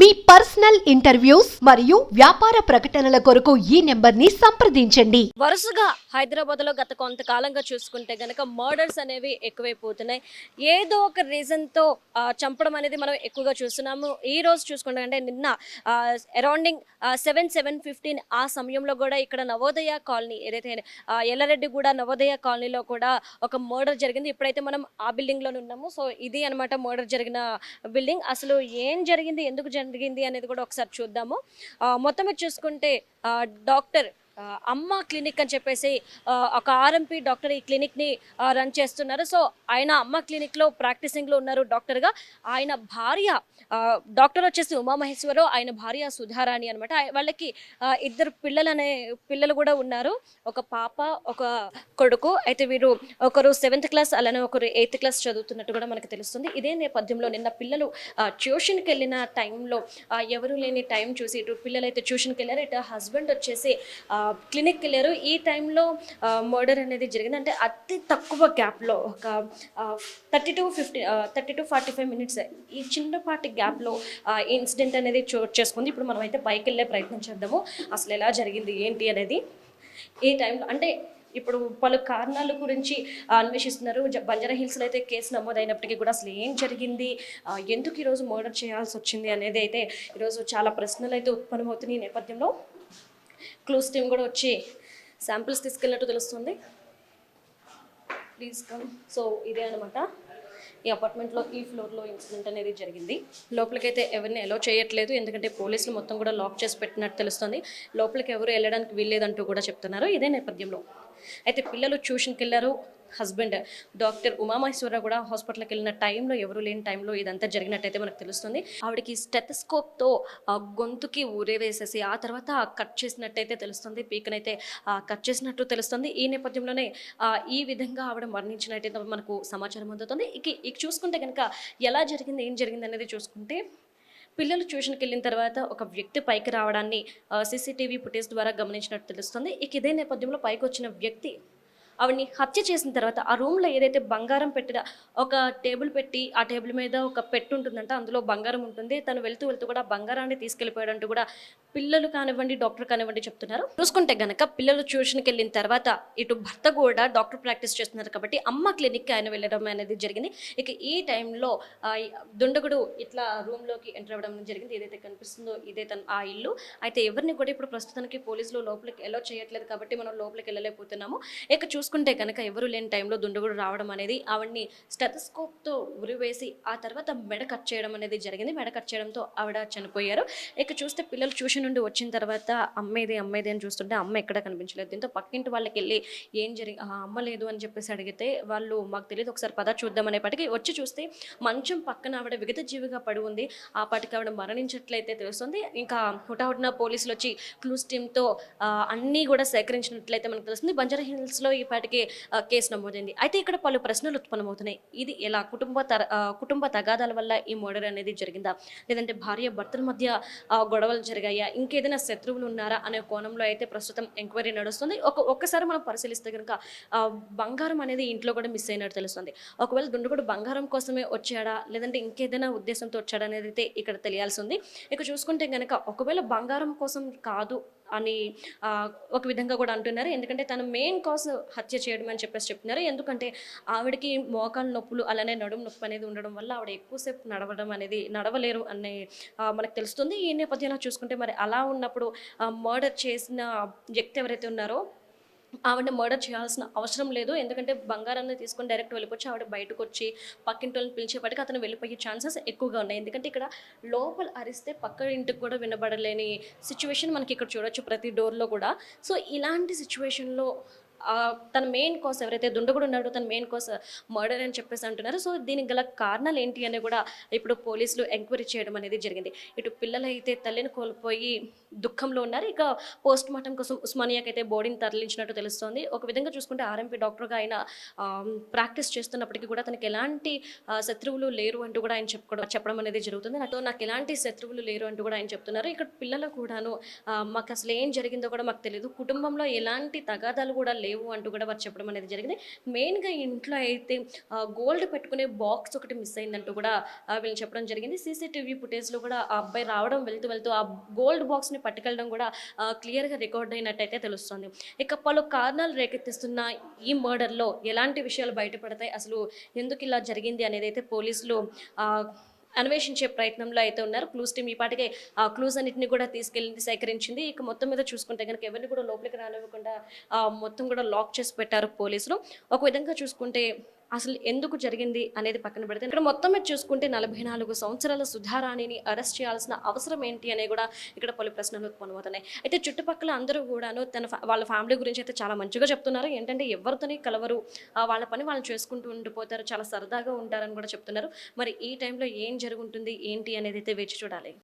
మీ personal interviews మరియు వ్యాపార ప్రకటనల కొరకు ఈ నెంబర్ని సంప్రదించండి. వరుసగా హైదరాబాద్ లో గత కొంతకాలంగా చూసుకుంటే గనక మర్డర్స్ అనేవి ఎక్కువైపోతున్నాయి. ఏదో ఒక రీజన్ తో చంపడం అనేది మనం ఎక్కువగా చూస్తున్నాము. ఈ రోజు చూసుకుంటే అంటే నిన్న అరౌండింగ్ 7:15 ఆ సమయంలో కూడా ఇక్కడ నవోదయ కాలనీ ఏదైతే ఎల్లారెడ్డిగూడ నవోదయ కాలనీలో కూడా ఒక మర్డర్ జరిగింది. ఇప్పుడైతే మనం ఆ బిల్డింగ్ లో ఉన్నాము. సో ఇది అనమాట మర్డర్ జరిగిన బిల్డింగ్. అసలు ఏం జరిగింది, ఎందుకు జరిగింది అనేది కూడా ఒకసారి చూద్దాము. మొత్తం మీద చూసుకుంటే డాక్టర్ అమ్మ క్లినిక్ అని చెప్పేసి ఒక ఆర్ఎంపీ డాక్టర్ ఈ క్లినిక్ని రన్ చేస్తున్నారు. సో ఆయన అమ్మ క్లినిక్లో ప్రాక్టీసింగ్లో ఉన్నారు డాక్టర్గా. ఆయన భార్య డాక్టర్ వచ్చేసి ఉమామహేశ్వరరావు, ఆయన భార్య సుధారాణి అనమాట. వాళ్ళకి ఇద్దరు పిల్లలు కూడా ఉన్నారు, ఒక పాప ఒక కొడుకు. అయితే వీరు ఒకరు 7th క్లాస్ అలానే ఒకరు 8th క్లాస్ చదువుతున్నట్టు కూడా మనకు తెలుస్తుంది. ఇదే నేపథ్యంలో నిన్న పిల్లలు ట్యూషన్కి వెళ్ళిన టైంలో ఎవరు లేని టైం చూసి ఇటు పిల్లలు అయితే ట్యూషన్కి వెళ్ళారు, ఇటు హస్బెండ్ వచ్చేసి క్లినిక్కి వెళ్ళారు. ఈ టైంలో మర్డర్ అనేది జరిగింది. అంటే అతి తక్కువ గ్యాప్లో ఒక 30 to 45 మినిట్స్ ఈ చిన్నపాటి గ్యాప్లో ఇన్సిడెంట్ అనేది చోటు చేసుకుంది. ఇప్పుడు మనం అయితే పైకి వెళ్ళే ప్రయత్నం చేద్దాము, అసలు ఎలా జరిగింది ఏంటి అనేది. ఈ టైంలో అంటే ఇప్పుడు పలు కారణాల గురించి అన్వేషిస్తున్నారు. బంజారా హిల్స్లో అయితే కేసు నమోదైనప్పటికీ కూడా అసలు ఏం జరిగింది, ఎందుకు ఈరోజు మర్డర్ చేయాల్సి వచ్చింది అనేది అయితే ఈరోజు చాలా ప్రశ్నలు అయితే ఉత్పన్నమవుతున్నాయి. ఈ నేపథ్యంలో క్లూస్ టీమ్ కూడా వచ్చి శాంపిల్స్ తీసుకెళ్ళినట్టు తెలుస్తుంది. Please come. సో ఇదే అనమాట ఈ అపార్ట్మెంట్లో ఈ ఫ్లోర్లో ఇన్సిడెంట్ అనేది జరిగింది. లోపలికైతే ఎవరిని అలో చేయట్లేదు, ఎందుకంటే పోలీసులు మొత్తం కూడా లాక్ చేసి పెట్టినట్టు తెలుస్తుంది. లోపలికి ఎవరు వెళ్ళడానికి వీల్లేదంటూ కూడా చెప్తున్నారు. ఇదే నేపథ్యంలో అయితే పిల్లలు ట్యూషన్కి వెళ్ళారు, హస్బెండ్ డాక్టర్ ఉమామహేశ్వరరావు కూడా హాస్పిటల్కి వెళ్ళిన టైంలో ఎవరు లేని టైంలో ఇదంతా జరిగినట్టయితే మనకు తెలుస్తుంది. ఆవిడకి స్టెథోస్కోప్తో గొంతుకి ఊరే వేసేసి ఆ తర్వాత కట్ చేసినట్టయితే తెలుస్తుంది, పీకనైతే కట్ చేసినట్టు తెలుస్తుంది. ఈ నేపథ్యంలోనే ఈ విధంగా ఆవిడ మరణించినట్టయితే మనకు సమాచారం అందుతుంది. ఇక చూసుకుంటే కనుక ఎలా జరిగింది ఏం జరిగింది అనేది చూసుకుంటే, పిల్లలు ట్యూషన్కి వెళ్ళిన తర్వాత ఒక వ్యక్తి పైకి రావడాన్ని సీసీటీవీ ఫుటేజ్ ద్వారా గమనించినట్టు తెలుస్తుంది. ఇదే నేపథ్యంలో పైకి వచ్చిన వ్యక్తి ఆవిడ్ని హత్య చేసిన తర్వాత ఆ రూమ్లో ఏదైతే బంగారం పెట్టిన ఒక టేబుల్ పెట్టి ఆ టేబుల్ మీద ఒక పెట్టు ఉంటుందంట, అందులో బంగారం ఉంటుంది. తను వెళ్తూ కూడా బంగారాన్ని తీసుకెళ్ళిపోయాడంటూ కూడా పిల్లలు కానివ్వండి డాక్టర్ కానివ్వండి చెప్తున్నారు. చూసుకుంటే గనక పిల్లలు ట్యూషన్కి వెళ్ళిన తర్వాత ఇటు భర్త కూడా డాక్టర్ ప్రాక్టీస్ చేస్తున్నారు కాబట్టి అమ్మ క్లినిక్కి ఆయన వెళ్ళడం అనేది జరిగింది. ఈ టైంలో దుండగుడు ఇట్లా రూమ్లోకి ఎంటర్ అవ్వడం జరిగింది. ఏదైతే కనిపిస్తుందో ఇదే ఆ ఇల్లు. అయితే ఎవరిని కూడా ఇప్పుడు ప్రస్తుతానికి పోలీసులు లోపలికి అలో చేయట్లేదు కాబట్టి మనం లోపలికి వెళ్ళలేకపోతున్నాము. చూసుకుంటే కనుక ఎవరు లేని టైంలో దుండగుడు రావడం అనేది, ఆవిడ్ని స్టెథోస్కోప్తో ఉరివేసి ఆ తర్వాత మెడ కట్ చేయడం అనేది జరిగింది. మెడ కట్ చేయడంతో ఆవిడ చనిపోయారు. చూస్తే పిల్లలు ట్యూషన్ నుండి వచ్చిన తర్వాత అమ్మేది అని చూస్తుంటే అమ్మ ఎక్కడ కనిపించలేదు. దీంతో పక్కింటి వాళ్ళకి వెళ్ళి ఏం అమ్మ లేదు అని చెప్పేసి అడిగితే వాళ్ళు మాకు తెలియదు, ఒకసారి పద చూద్దాం అనేప్పటికీ వచ్చి చూస్తే మంచం పక్కన ఆవిడ విగత జీవిగా పడి ఉంది. ఆ పాటికి ఆవిడ మరణించట్లయితే తెలుస్తుంది. ఇంకా హుటాహుటిన పోలీసులు వచ్చి క్లూస్ టీమ్తో అన్నీ కూడా సేకరించినట్లయితే మనకు తెలుస్తుంది. బంజారా హిల్స్లో ఈ పాటికి కేసు నమోదైంది. అయితే ఇక్కడ పలు ప్రశ్నలు ఉత్పన్నమవుతున్నాయి. ఇది ఎలా కుటుంబ తగాదాల వల్ల ఈ మర్డర్ అనేది జరిగిందా, లేదంటే భార్య భర్తల మధ్య గొడవలు జరిగాయా, ఇంకేదైనా శత్రువులు ఉన్నారా అనే కోణంలో అయితే ప్రస్తుతం ఎంక్వైరీ నడుస్తుంది. ఒక్కసారి మనం పరిశీలిస్తే కనుక బంగారం అనేది ఇంట్లో కూడా మిస్ అయినట్టు తెలుస్తుంది. ఒకవేళ దుండగుడు బంగారం కోసమే వచ్చాడా లేదంటే ఇంకేదైనా ఉద్దేశంతో వచ్చాడా అనేది అయితే ఇక్కడ తెలియాల్సి ఉంది. చూసుకుంటే కనుక ఒకవేళ బంగారం కోసం కాదు అని ఒక విధంగా కూడా అంటున్నారు. ఎందుకంటే తన మెయిన్ కాజ్ హత్య చేయడం అని చెప్పేసి చెప్తున్నారు. ఎందుకంటే ఆవిడకి మోకాలు నొప్పులు అలానే నడుము నొప్పి అనేది ఉండడం వల్ల ఆవిడ ఎక్కువసేపు నడవలేరు అనే మనకు తెలుస్తుంది. ఈ నేపథ్యంలో చూసుకుంటే మరి అలా ఉన్నప్పుడు మర్డర్ చేసిన వ్యక్తి ఎవరైతే ఉన్నారో ఆవిడని మర్డర్ చేయాల్సిన అవసరం లేదు. ఎందుకంటే బంగారాన్ని తీసుకొని డైరెక్ట్ వెళ్ళిపోవచ్చు. ఆవిడ బయటకు వచ్చి పక్కింటి వాళ్ళని పిలిచేపటికి అతను వెళ్ళిపోయే ఛాన్సెస్ ఎక్కువగా ఉన్నాయి. ఎందుకంటే ఇక్కడ లోపల అరిస్తే పక్క ఇంటికి కూడా వినబడలేని సిచ్యువేషన్ మనకి ఇక్కడ చూడొచ్చు ప్రతి డోర్లో కూడా. సో ఇలాంటి సిచ్యువేషన్లో తన మెయిన్ కాజ్ ఎవరైతే దుండగుడు ఉన్నాడో తన మెయిన్ కాజ్ మర్డర్ అని చెప్పేసి అంటున్నారు. సో దీనికి గల కారణాలు ఏంటి అని కూడా ఇప్పుడు పోలీసులు ఎంక్వైరీ చేయడం అనేది జరిగింది. ఇటు పిల్లలు అయితే తల్లిని కోల్పోయి దుఃఖంలో ఉన్నారు. ఇక పోస్ట్ మార్టం కోసం ఉస్మానియాకి అయితే బాడీని తరలించినట్టు తెలుస్తోంది. ఒక విధంగా చూసుకుంటే ఆర్ఎంపీ డాక్టర్గా ఆయన ప్రాక్టీస్ చేస్తున్నప్పటికీ కూడా తనకి ఎలాంటి శత్రువులు లేరు అంటూ కూడా ఆయన చెప్పడం అనేది జరుగుతుంది. నాకు ఎలాంటి శత్రువులు లేరు అంటూ కూడా ఆయన చెప్తున్నారు. ఇక్కడ పిల్లలు కూడాను మాకు అసలు ఏం జరిగిందో కూడా మాకు తెలియదు, కుటుంబంలో ఎలాంటి తగాదాలు కూడా లేవు లేవు అంటూ కూడా వారు చెప్పడం అనేది జరిగింది. మెయిన్‌గా ఇంట్లో అయితే గోల్డ్ పెట్టుకునే బాక్స్ ఒకటి మిస్ అయిందంటూ కూడా వీళ్ళు చెప్పడం జరిగింది. సీసీటీవీ ఫుటేజ్‌లో కూడా ఆ అబ్బాయి రావడం వెళ్తూ ఆ గోల్డ్ బాక్స్‌ని పట్టుకెళ్ళడం కూడా క్లియర్‌గా రికార్డ్ అయినట్టయితే తెలుస్తుంది. ఇక పలు కారణాలు రేకెత్తిస్తున్న ఈ మర్డర్‌లో ఎలాంటి విషయాలు బయటపడతాయి? అసలు ఎందుకు ఇలా జరిగింది అనేదైతే పోలీసులు ఆహ్, అన్వేషించే ప్రయత్నంలో అయితే ఉన్నారు. క్లూస్ టీమ్ ఈ పాటికే ఆ క్లూస్ అన్నిటిని కూడా తీసుకెళ్ళి సేకరించింది. ఇక మొత్తం మీద చూసుకుంటే గనుక ఎవరిని కూడా లోపలికి రానివ్వకుండా మొత్తం కూడా లాక్ చేసి పెట్టారు పోలీసులు. ఒక విధంగా చూసుకుంటే అసలు ఎందుకు జరిగింది అనేది పక్కన పెడితే ఇక్కడ మొత్తం మీద చూసుకుంటే 44 సంవత్సరాల సుధారాణిని అరెస్ట్ చేయాల్సిన అవసరం ఏంటి అనేది కూడా ఇక్కడ పలు ప్రశ్నలు ఉత్పన్నమవుతున్నాయి. అయితే చుట్టుపక్కల అందరూ కూడాను వాళ్ళ ఫ్యామిలీ గురించి అయితే చాలా మంచిగా చెప్తున్నారు. ఏంటంటే ఎవరితోని కలవరు, వాళ్ళ పని వాళ్ళు చేసుకుంటూ ఉండిపోతారు, చాలా సరదాగా ఉంటారని కూడా చెప్తున్నారు. మరి ఈ టైంలో ఏం జరుగుతుంది ఏంటి అనేది అయితే వేచి చూడాలి.